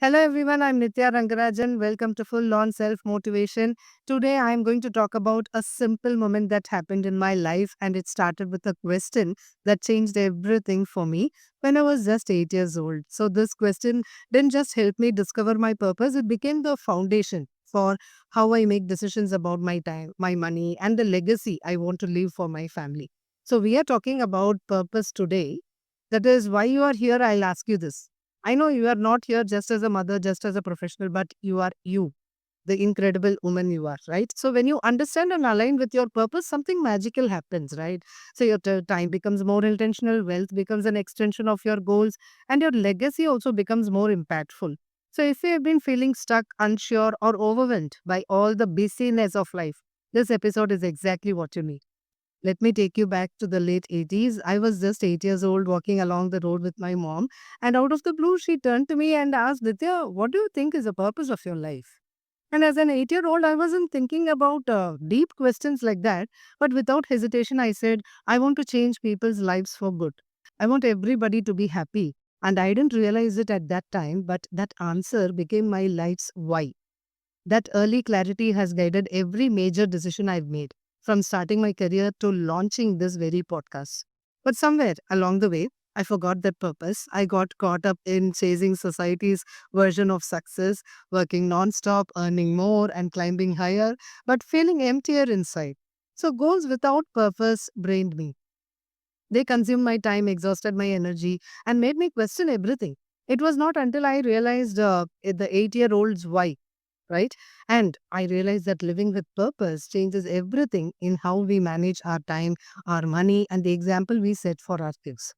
Hello everyone, I'm Nitya Rangarajan. Welcome to Full On Self Motivation. Today I am going to talk about a simple moment that happened in my life, and it started with a question that changed everything for me when I was just 8 years old. So, this question didn't just help me discover my purpose, it became the foundation for how I make decisions about my time, my money, and the legacy I want to leave for my family. So, we are talking about purpose today. That is why you are here. I'll ask you this. I know you are not here just as a mother, just as a professional, but you are you, the incredible woman you are, right? So when you understand and align with your purpose, something magical happens, right? So your time becomes more intentional, wealth becomes an extension of your goals, and your legacy also becomes more impactful. So if you have been feeling stuck, unsure, or overwhelmed by all the busyness of life, this episode is exactly what you need. Let me take you back to the late 80s. I was just 8 years old walking along the road with my mom, and out of the blue, she turned to me and asked, Ditya, what do you think is the purpose of your life? And as an 8-year-old, I wasn't thinking about deep questions like that, but without hesitation, I said, I want to change people's lives for good. I want everybody to be happy. And I didn't realize it at that time, but that answer became my life's why. That early clarity has guided every major decision I've made, from starting my career to launching this very podcast. But somewhere along the way, I forgot that purpose. I got caught up in chasing society's version of success, working nonstop, earning more, and climbing higher, but feeling emptier inside. So, goals without purpose drained me. They consumed my time, exhausted my energy, and made me question everything. It was not until I realized the 8 year old's why, right? And I realized that living with purpose changes everything in how we manage our time, our money, and the example we set for our kids.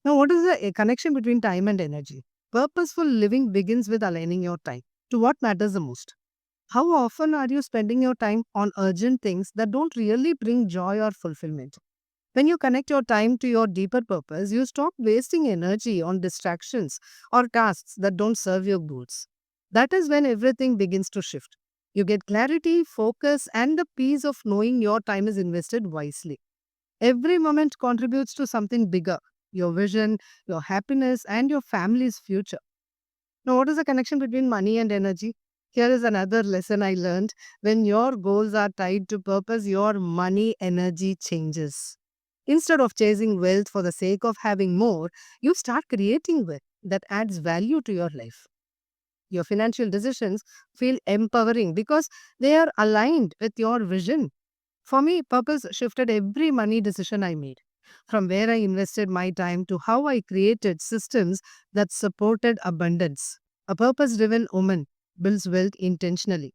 Now, what is the connection between time and energy? Purposeful living begins with aligning your time to what matters the most. How often are you spending your time on urgent things that don't really bring joy or fulfillment? When you connect your time to your deeper purpose, you stop wasting energy on distractions or tasks that don't serve your goals. That is when everything begins to shift. You get clarity, focus, and the peace of knowing your time is invested wisely. Every moment contributes to something bigger: your vision, your happiness, and your family's future. Now, what is the connection between money and energy? Here is another lesson I learned. When your goals are tied to purpose, your money energy changes. Instead of chasing wealth for the sake of having more, you start creating wealth that adds value to your life. Your financial decisions feel empowering because they are aligned with your vision. For me, purpose shifted every money decision I made, from where I invested my time to how I created systems that supported abundance. A purpose driven woman builds wealth intentionally.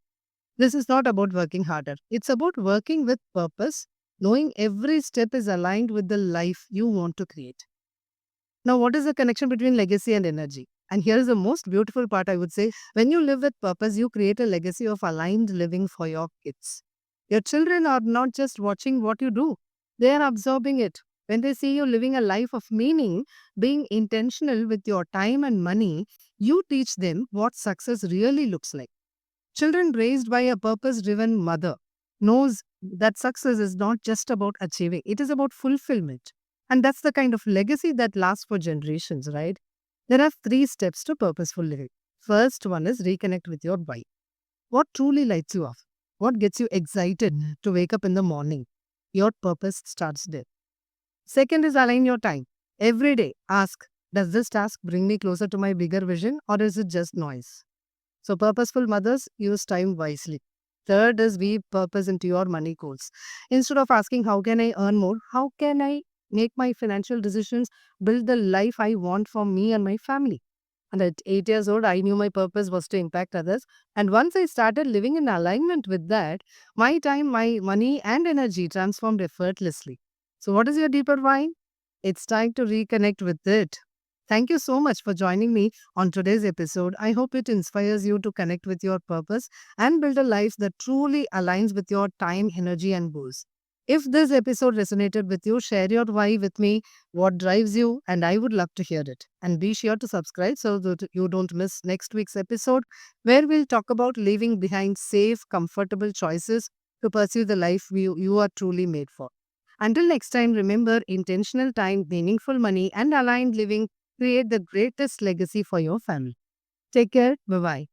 This is not about working harder, it's about working with purpose, knowing every step is aligned with the life you want to create. Now, what is the connection between legacy and energy? And here is the most beautiful part, I would say. When you live with purpose, you create a legacy of aligned living for your kids. Your children are not just watching what you do, they are absorbing it. When they see you living a life of meaning, being intentional with your time and money, you teach them what success really looks like. Children raised by a purpose driven mother knows that success is not just about achieving, it is about fulfillment. And that's the kind of legacy that lasts for generations, right? There are three steps to purposeful living. First one is reconnect with your why. What truly lights you up? What gets you excited to wake up in the morning? Your purpose starts there. Second is align your time. Every day, ask, does this task bring me closer to my bigger vision, or is it just noise? So, purposeful mothers use time wisely. Third is weave purpose into your money goals. Instead of asking, how can I earn more? How can I make my financial decisions build the life I want for me and my family? And at 8 years old, I knew my purpose was to impact others. And once I started living in alignment with that, my time, my money, and energy transformed effortlessly. So, what is your deeper why? It's time to reconnect with it. Thank you so much for joining me on today's episode. I hope it inspires you to connect with your purpose and build a life that truly aligns with your time, energy, and goals. If this episode resonated with you, share your why with me, what drives you, and I would love to hear it. And be sure to subscribe so that you don't miss next week's episode, where we'll talk about leaving behind safe, comfortable choices to pursue the life you are truly made for. Until next time, remember, intentional time, meaningful money, and aligned living create the greatest legacy for your family. Take care. Bye bye.